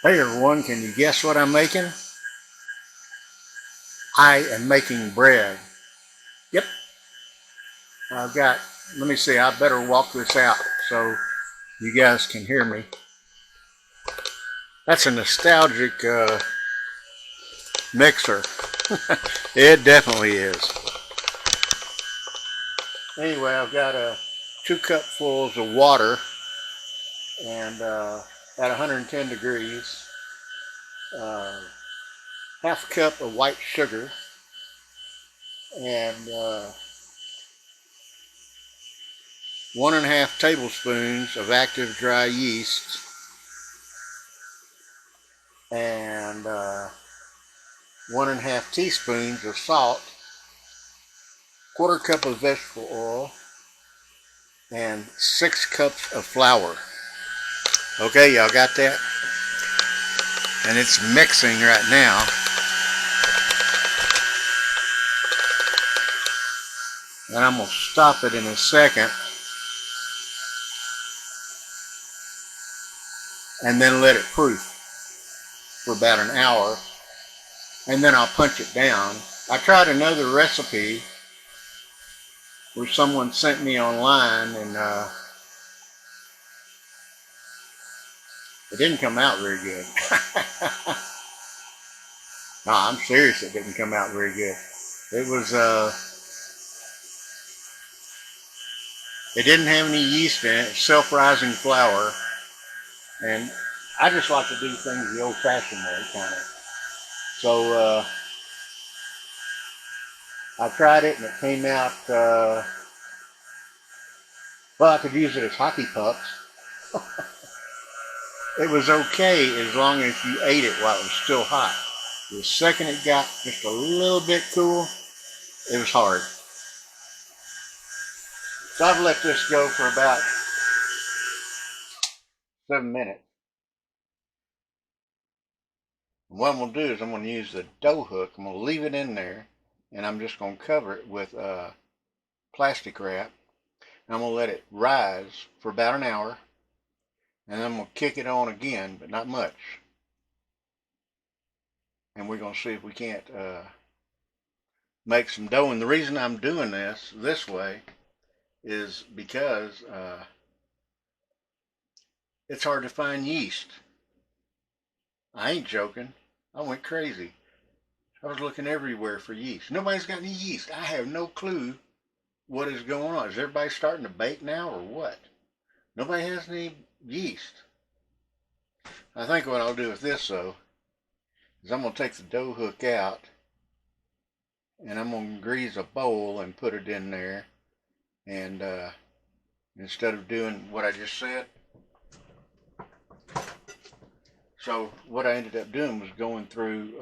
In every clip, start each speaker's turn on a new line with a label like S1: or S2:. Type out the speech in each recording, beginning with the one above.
S1: Hey everyone, can you guess what I'm making? I am making bread. Yep, I've got, let me see, I better walk this out so you guys can hear me. That's a nostalgic mixer. It definitely is. Anyway, I've got 2 cupfuls of water and at 110 degrees, half a cup of white sugar, and 1.5 tablespoons of active dry yeast, and 1.5 teaspoons of salt, 1/4 cup of vegetable oil, and 6 cups of flour. Okay, y'all got that? And it's mixing right now. And I'm going to stop it in a second and then let it proof for about an hour, and then I'll punch it down. I tried another recipe where someone sent me online, and it didn't come out very good. No, I'm serious, it didn't come out very good. It was, it didn't have any yeast in it, self-rising flour, and I just like to do things the old-fashioned way, kind of. So I tried it, and it came out, well, I could use it as hockey pucks. It was okay as long as you ate it while it was still hot. The second it got just a little bit cool, it was hard. So I've let this go for about 7 minutes. And what I'm going to do is I'm going to use the dough hook. I'm going to leave it in there, and I'm just going to cover it with plastic wrap. And I'm going to let it rise for about an hour, and then I'm going to kick it on again, but not much. And we're going to see if we can't make some dough. And the reason I'm doing this way is because it's hard to find yeast. I ain't joking. I went crazy. I was looking everywhere for yeast. Nobody's got any yeast. I have no clue what is going on. Is everybody starting to bake now or what? Nobody has any yeast. I think what I'll do with this, though, is I'm going to take the dough hook out, and I'm going to grease a bowl and put it in there. And instead of doing what I just said, so what I ended up doing was going through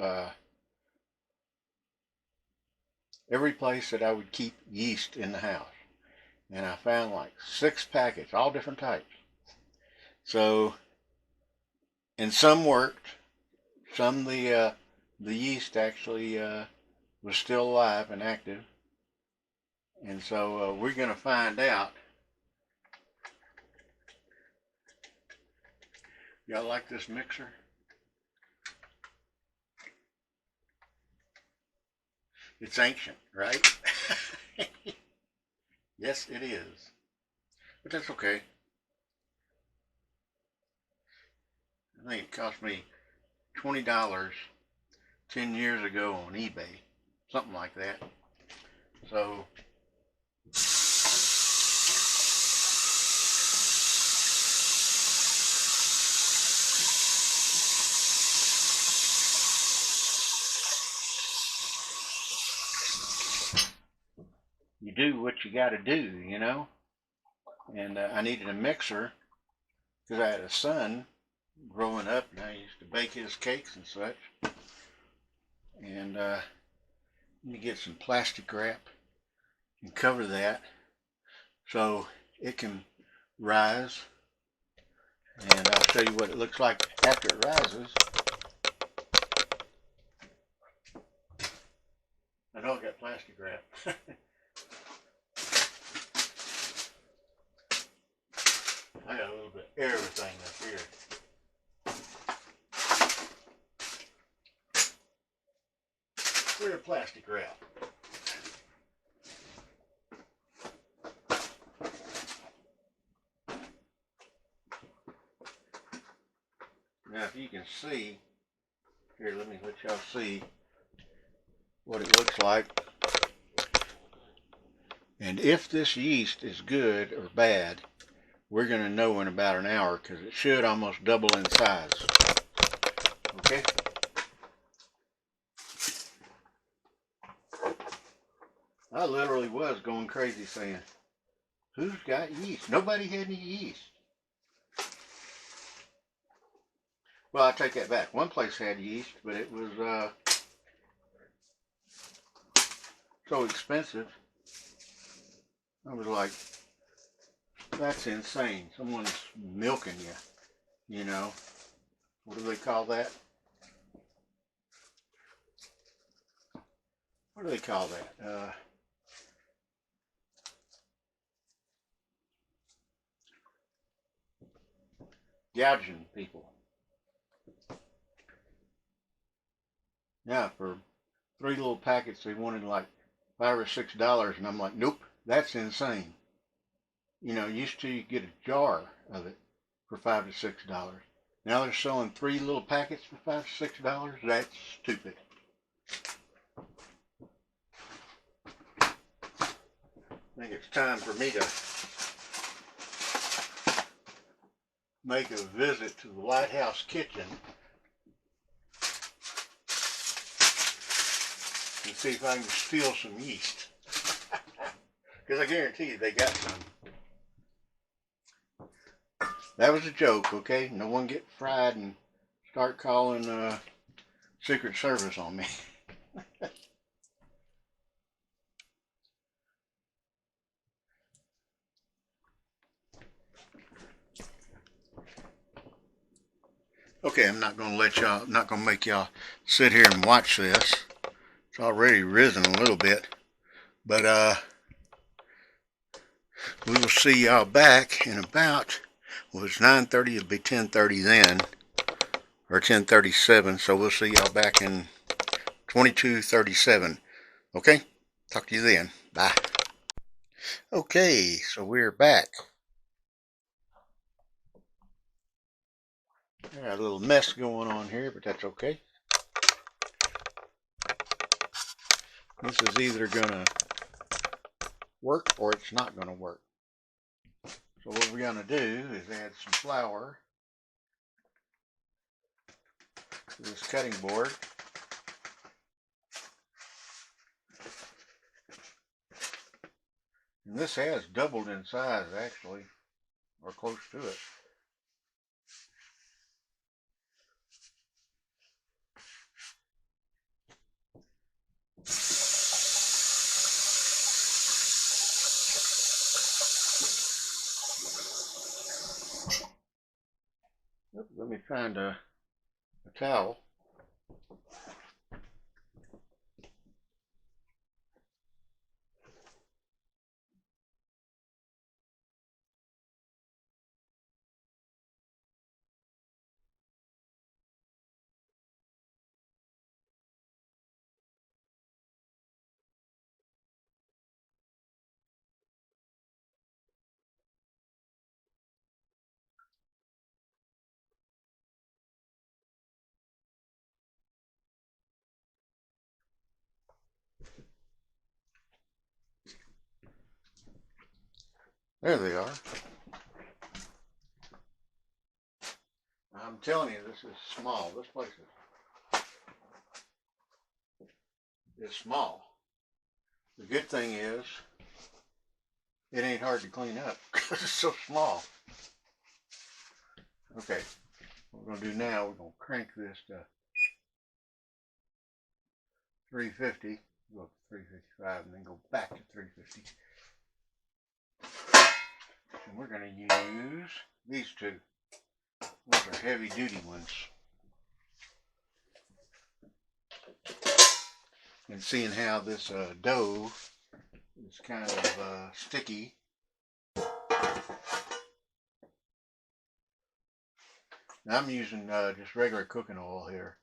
S1: every place that I would keep yeast in the house. And I found like 6 packets, all different types. So, and some worked. Some the yeast actually was still alive and active. And so we're going to find out. Y'all like this mixer? It's ancient, right? Yes, it is. But that's okay. I think it cost me $20 10 years ago on eBay. Something like that. So you do what you got to do, you know. And I needed a mixer because I had a son growing up, and I used to bake his cakes and such. And let me get some plastic wrap and cover that so it can rise. And I'll show you what it looks like after it rises. I know I got plastic wrap. I got a little bit of everything up here. plastic wrap. Now if you can see, here let me let y'all see what it looks like. And if this yeast is good or bad, we're going to know in about an hour because it should almost double in size. Okay? I literally was going crazy saying, who's got yeast? Nobody had any yeast. Well, I take that back. One place had yeast, but it was so expensive. I was like, that's insane. Someone's milking you, you know. What do they call that? What do they call that? Gouging people. Now, for 3 little packets, they wanted like $5 or $6, and I'm like, nope, that's insane. You know, used to you get a jar of it for $5 to $6. Now they're selling 3 little packets for $5 to $6. That's stupid. I think it's time for me to make a visit to the White House kitchen and see if I can steal some yeast. Because I guarantee you they got some. That was a joke, okay? No one get fried and start calling Secret Service on me. Okay, I'm not gonna let y'all, not gonna make y'all sit here and watch this. It's already risen a little bit, but we will see y'all back in about, well, it's 9:30. It'll be 10:30 then, or 10:37. So we'll see y'all back in 22:37. Okay, talk to you then. Bye. Okay, so we're back. Got a little mess going on here, but that's okay. This is either gonna work or it's not gonna work. So what we're gonna do is add some flour to this cutting board. And this has doubled in size actually, or close to it. Let me find a towel. There they are. I'm telling you, this is small. This place is small. The good thing is, it ain't hard to clean up because it's so small. Okay, what we're going to do now, we're going to crank this to 350, go up to 355, and then go back to 350. And we're going to use these two. Those are heavy duty ones. And seeing how this dough is kind of sticky, now I'm using just regular cooking oil here.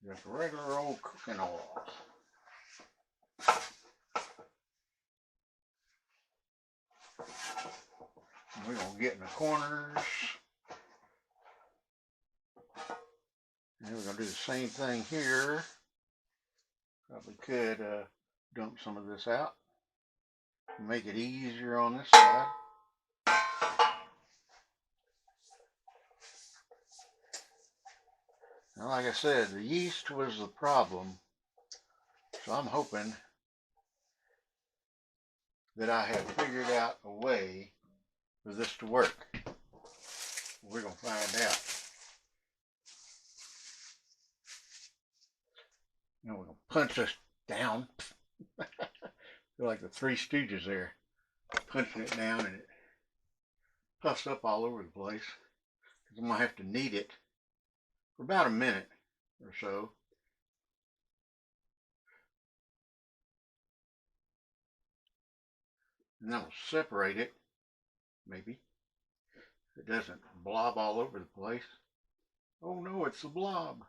S1: Just regular old cooking oil. We're going to get in the corners. And we're going to do the same thing here. Probably could dump some of this out. Make it easier on this side. Now, like I said, the yeast was the problem. So I'm hoping that I have figured out a way for this to work. We're going to find out. Now we're going to punch this down. Feel like the Three Stooges there. Punching it down and it puffs up all over the place. Because I'm going to have to knead it for about a minute or so. And then we'll separate it, maybe. It doesn't blob all over the place. Oh no, it's the Blob.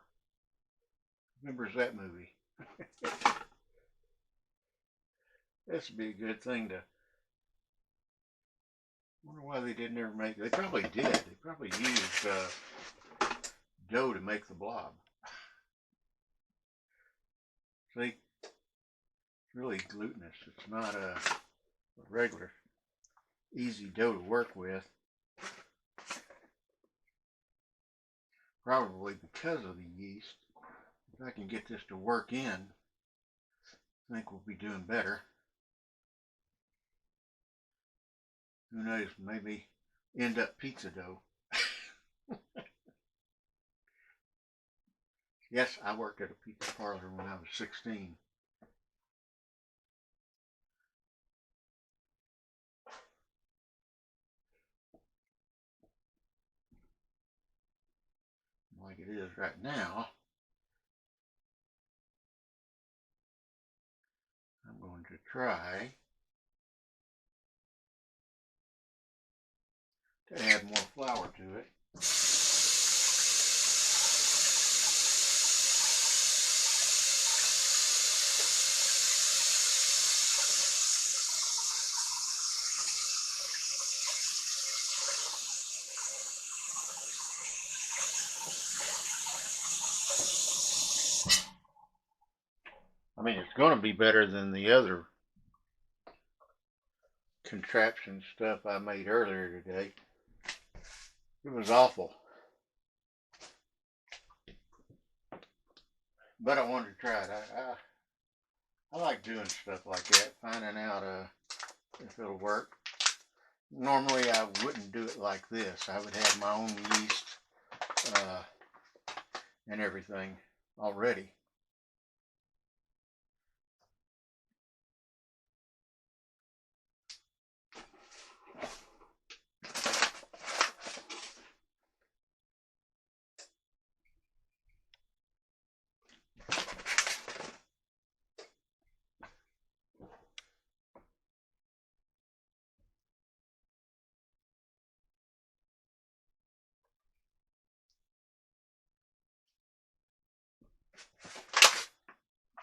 S1: Remembers that movie? This would be a good thing to. Wonder why they didn't ever make it. They probably did. They probably used dough to make the Blob. See, it's really glutinous. It's not a regular, easy dough to work with. Probably because of the yeast. If I can get this to work in, I think we'll be doing better. Who knows, maybe end up pizza dough. Yes, I worked at a pizza parlor when I was 16. Like it is right now, I'm going to try to add more flour to it. I mean, it's going to be better than the other contraption stuff I made earlier today. It was awful. But I wanted to try it. I like doing stuff like that, finding out if it'll work. Normally I wouldn't do it like this. I would have my own yeast and everything already.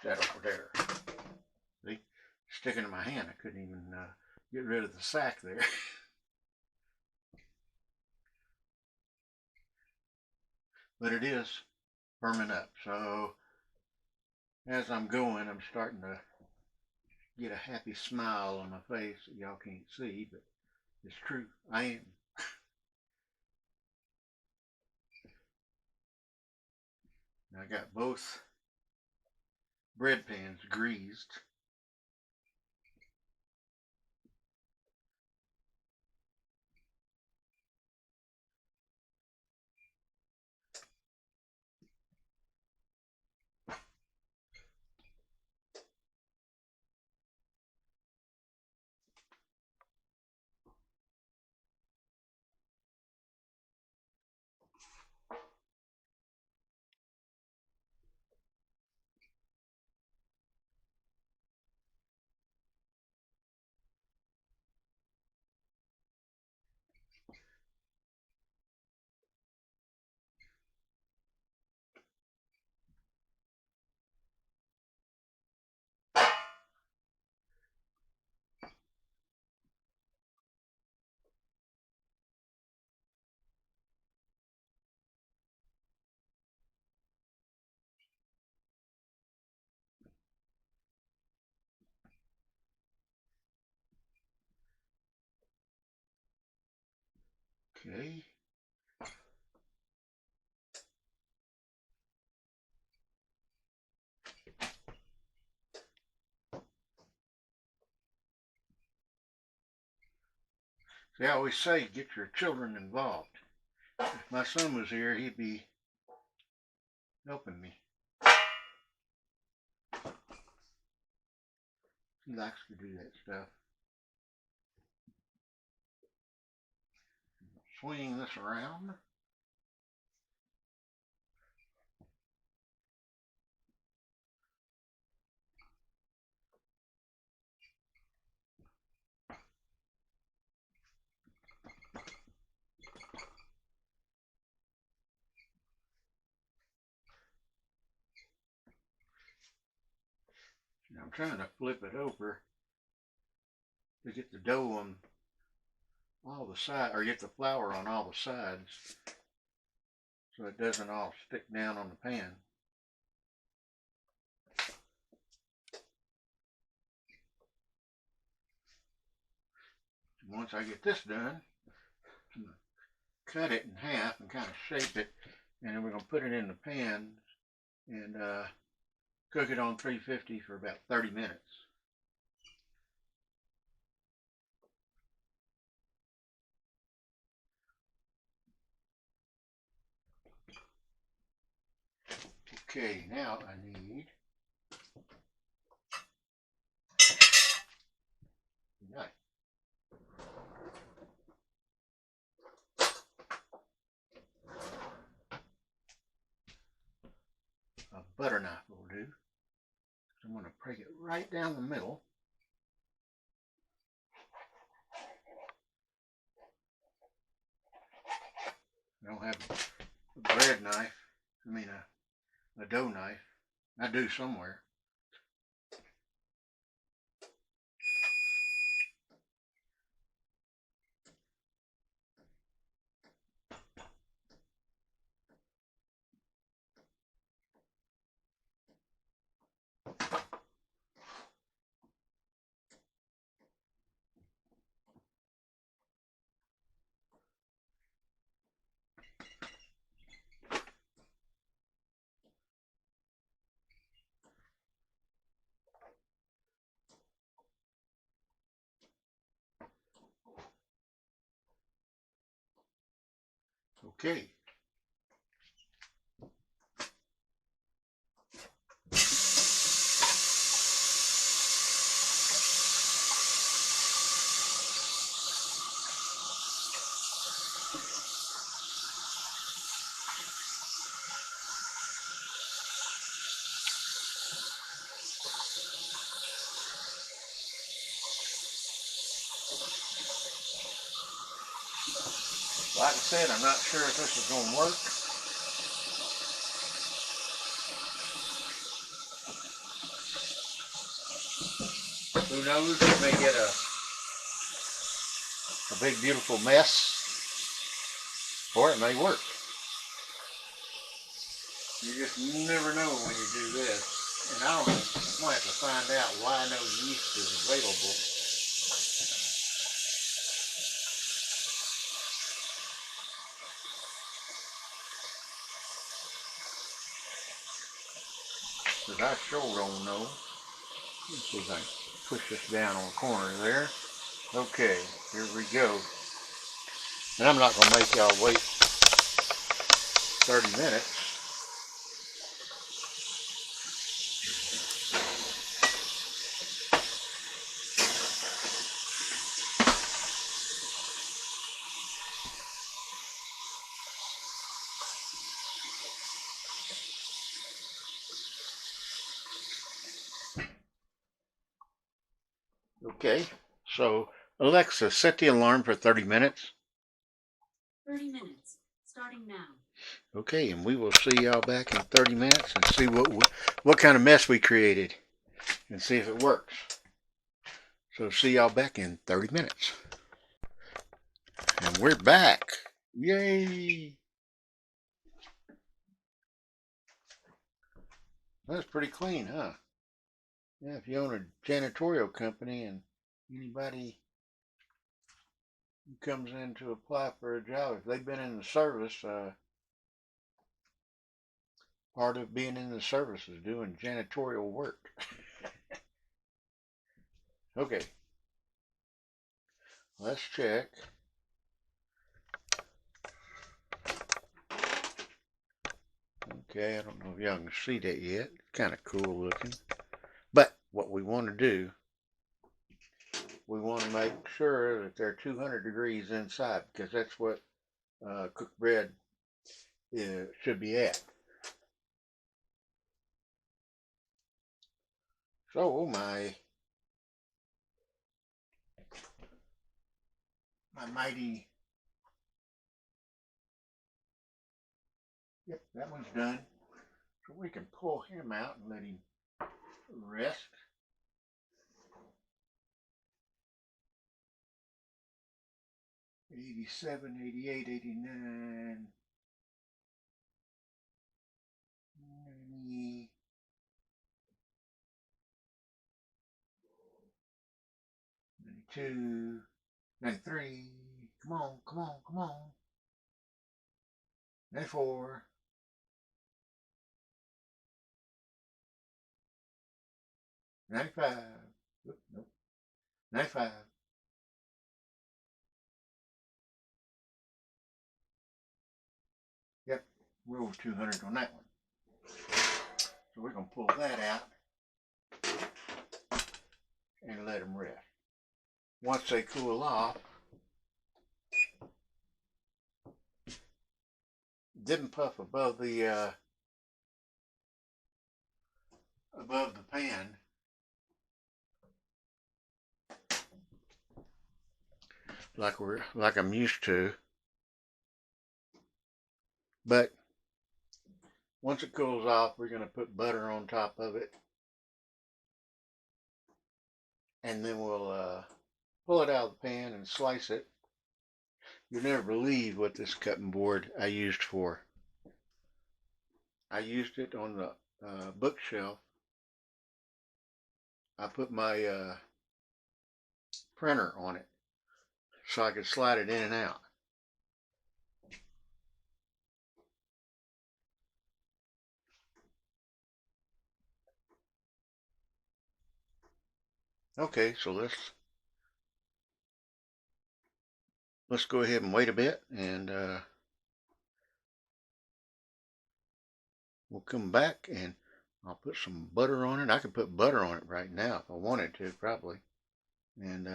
S1: That over there. See? Sticking in my hand. I couldn't even get rid of the sack there. But it is firming up. So as I'm going, I'm starting to get a happy smile on my face that y'all can't see, but it's true. I am. I got both bread pans greased. Okay. See, I always say get your children involved. If my son was here, he'd be helping me. He likes to do that stuff. Swing this around. Now I'm trying to flip it over to get the dough on all the sides, or get the flour on all the sides, so it doesn't all stick down on the pan. And once I get this done, I'm going to cut it in half and kind of shape it, and then we're going to put it in the pan and cook it on 350 for about 30 minutes. Okay, now I need a butter knife will do. I'm going to break it right down the middle. I don't have a bread knife, a dough knife. I do somewhere. Okay. Like I said, I'm not sure if this is going to work. Who knows? We may get a big beautiful mess, or it may work. You just never know when you do this. And I might have to find out why no yeast is available. Because I sure don't know. Let's see if I can push this down on the corner there. Okay, here we go. And I'm not going to make y'all wait 30 minutes. Okay, so Alexa, set the alarm for 30 minutes.
S2: 30 minutes, starting now.
S1: Okay, and we will see y'all back in 30 minutes and see what kind of mess we created and see if it works. So see y'all back in 30 minutes. And we're back. Yay! That's pretty clean, huh? Yeah, if you own a janitorial company and anybody who comes in to apply for a job, if they've been in the service, part of being in the service is doing janitorial work. Okay, let's check. Okay, I don't know if y'all can see that yet. Kind of cool looking. But what we want to do, we want to make sure that they're 200 degrees inside, because that's what cooked bread should be at. So my mighty, yep, that one's done. So we can pull him out and let him rest. '87, '88, '89, '90, '92, '93. Come on, come on, come on. '94. '95. Nope. 95. Yep, we're over 200 on that one. So we're going to pull that out and let them rest. Once they cool off, didn't puff above the pan. Like I'm used to. But once it cools off, we're going to put butter on top of it. And then we'll pull it out of the pan and slice it. You'll never believe what this cutting board I used for. I used it on the bookshelf. I put my printer on it so I could slide it in and out. Okay, so let's go ahead and wait a bit, and we'll come back and I'll put some butter on it. I could put butter on it right now if I wanted to, probably. And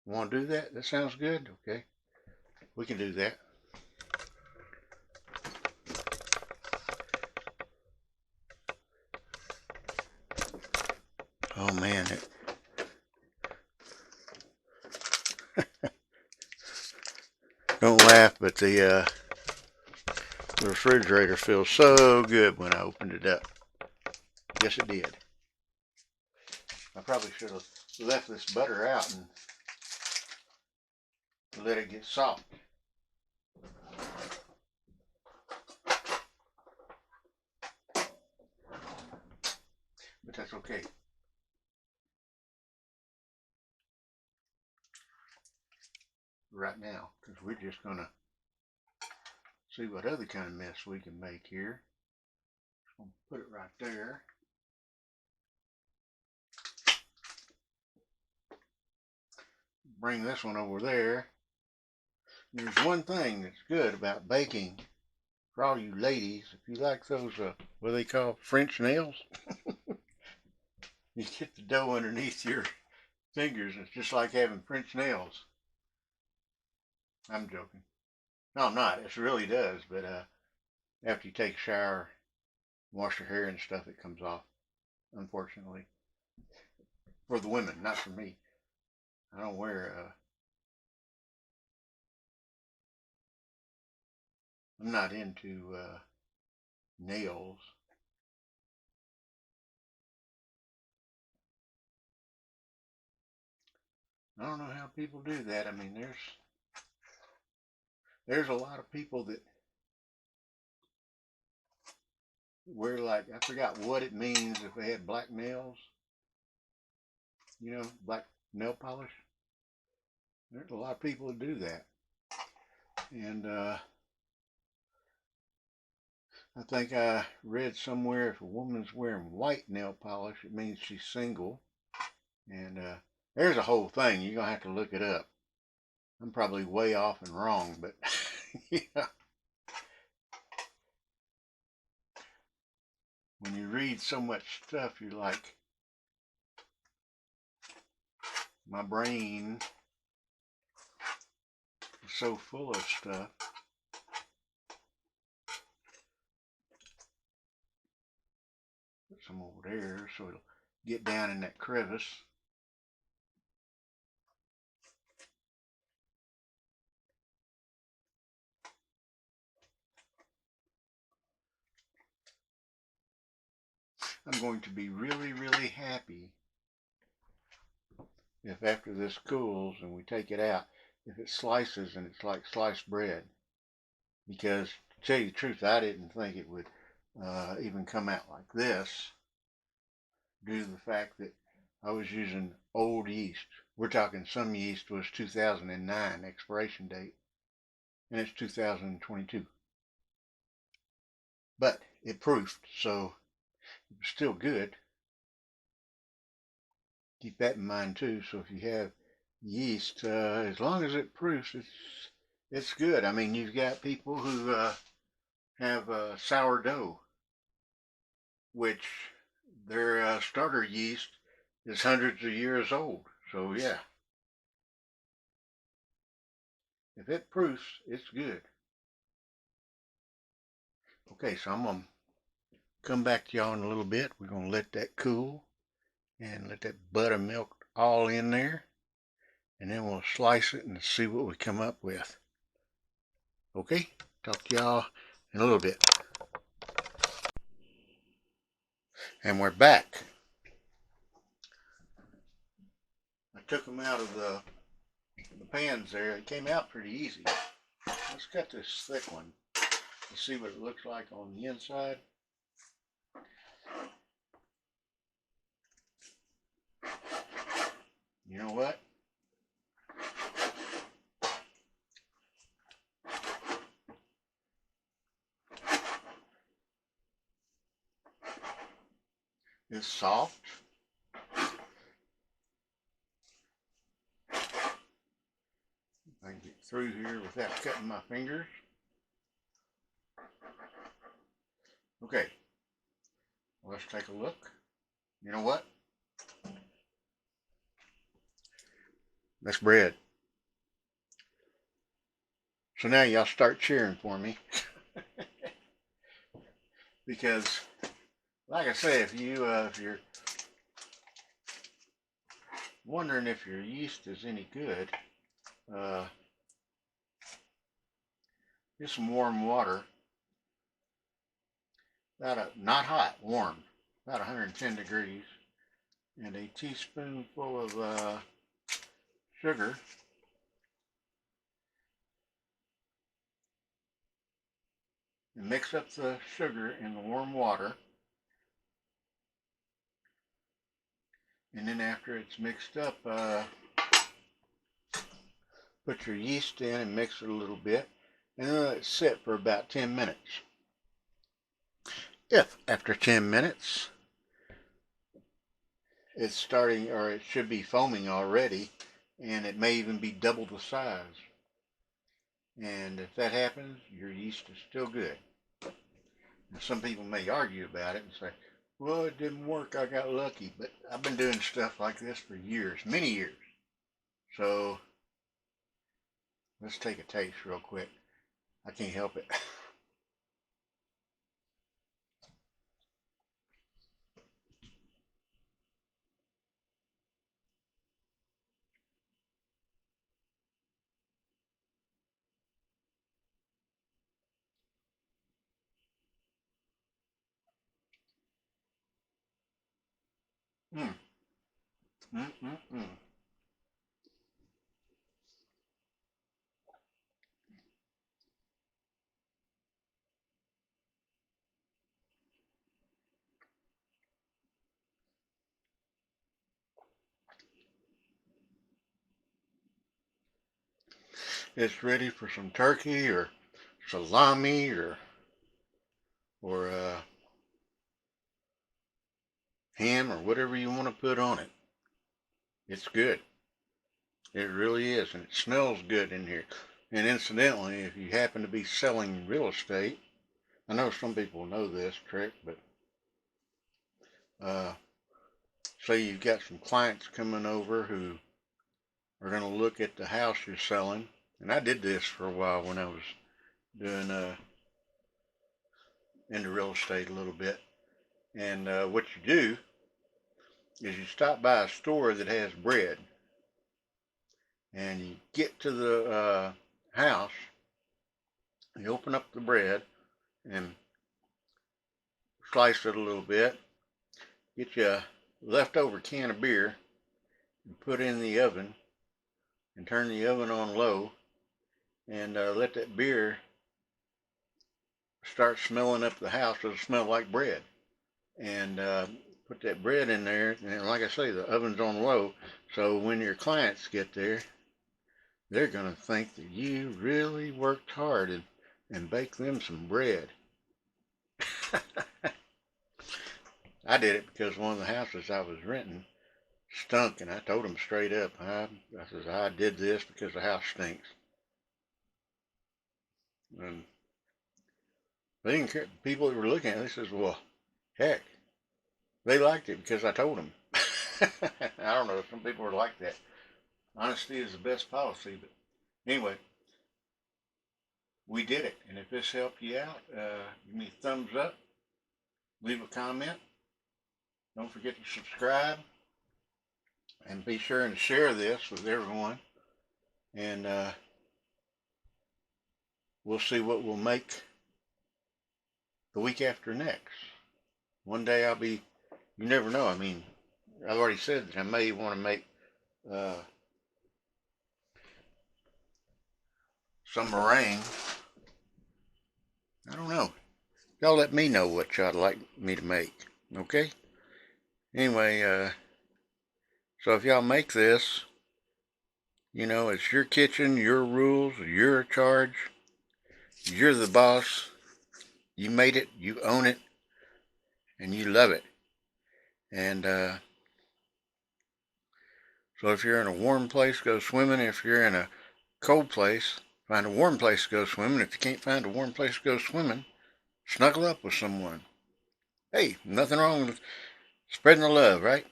S1: want to do that? That sounds good. Okay, we can do that. Oh man, don't laugh, but the refrigerator feels so good when I opened it up. Yes, it did. I probably should have left this butter out and let it get soft. But that's okay. Right now, because we're just gonna see what other kind of mess we can make here. I'm gonna put it right there. Bring this one over there. There's one thing that's good about baking for all you ladies. If you like those, what they call French nails, you get the dough underneath your fingers. It's just like having French nails. I'm joking. No, I'm not. It really does. But after you take a shower, wash your hair and stuff, it comes off. Unfortunately, for the women, not for me. I don't wear. I'm not into nails. I don't know how people do that. I mean, there's a lot of people that wear, like, I forgot what it means if they had black nails. You know, black nail polish. There's a lot of people that do that. And I think I read somewhere if a woman's wearing white nail polish, it means she's single. And there's a whole thing. You're going to have to look it up. I'm probably way off and wrong, but yeah. When you read so much stuff, you're like, my brain is so full of stuff. Put some over there so it'll get down in that crevice. I'm going to be really, really happy if after this cools and we take it out, if it slices and it's like sliced bread. Because to tell you the truth, I didn't think it would even come out like this due to the fact that I was using old yeast. We're talking some yeast was 2009 expiration date, and it's 2022. But it proofed, so it was still good. Keep that in mind too. So if you have yeast, as long as it proofs, it's good. I mean, you've got people who have sourdough, which their starter yeast is hundreds of years old. So yeah, if it proofs, it's good. Okay, so I'm gonna come back to y'all in a little bit. We're gonna let that cool and let that buttermilk all in there, and then we'll slice it and see what we come up with. Okay, talk to y'all in a little bit. And we're back. I took them out of the pans there. It came out pretty easy. Let's cut this thick one. Let's see what it looks like on the inside. You know what? It's soft. I can get through here without cutting my fingers. Okay, let's take a look. You know what? That's bread. So now y'all start cheering for me. Because, like I say, if you're wondering if your yeast is any good, get some warm water. Not hot, warm, about 110 degrees, and a teaspoonful of sugar. And mix up the sugar in the warm water. And then after it's mixed up, put your yeast in and mix it a little bit, and then let it sit for about 10 minutes. If after 10 minutes it's starting, or it should be foaming already, and it may even be double the size. And if that happens, your yeast is still good. Now, some people may argue about it and say, well, it didn't work, I got lucky. But I've been doing stuff like this for years, many years. So let's take a taste real quick. I can't help it. Mm. Mm, mm, mm. it's ready for some turkey or salami or ham or whatever you want to put on it. It's good. It really is, and it smells good in here. And incidentally, if you happen to be selling real estate, I know some people know this trick, but say you've got some clients coming over who are going to look at the house you're selling. And I did this for a while when I was doing into real estate a little bit. And what you do is you stop by a store that has bread, and you get to the house, you open up the bread and slice it a little bit, get you a leftover can of beer and put it in the oven and turn the oven on low and let that beer start smelling up the house. It'll smell like bread. And put that bread in there, and like I say, the oven's on low, so when your clients get there, they're going to think that you really worked hard and baked them some bread. I did it because one of the houses I was renting stunk, and I told them straight up, I says, I did this because the house stinks. And they didn't care. People that were looking at it, they says, well, heck, they liked it because I told them. I don't know, some people are like that. Honesty is the best policy, but anyway, we did it. And if this helped you out, give me a thumbs up, leave a comment. Don't forget to subscribe, and be sure and share this with everyone. And we'll see what we'll make the week after next. One day I'll be, you never know. I mean, I've already said that I may want to make some meringue. I don't know. Y'all let me know what y'all'd like me to make. Okay? Anyway, so if y'all make this, you know, it's your kitchen, your rules, you're in charge. You're the boss. You made it, you own it, and you love it. And so if you're in a warm place, go swimming. If you're in a cold place, find a warm place to go swimming. If you can't find a warm place to go swimming, snuggle up with someone. Hey, nothing wrong with spreading the love, right?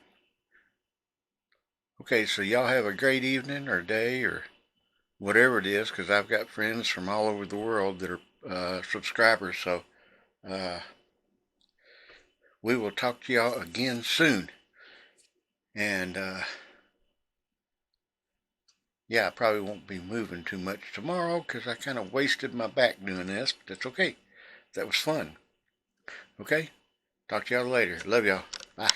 S1: Okay, so y'all have a great evening or day or whatever it is, because I've got friends from all over the world that are subscribers. So we will talk to y'all again soon. And yeah, I probably won't be moving too much tomorrow because I kind of wasted my back doing this, but that's okay. That was fun. Okay? Talk to y'all later. Love y'all. Bye.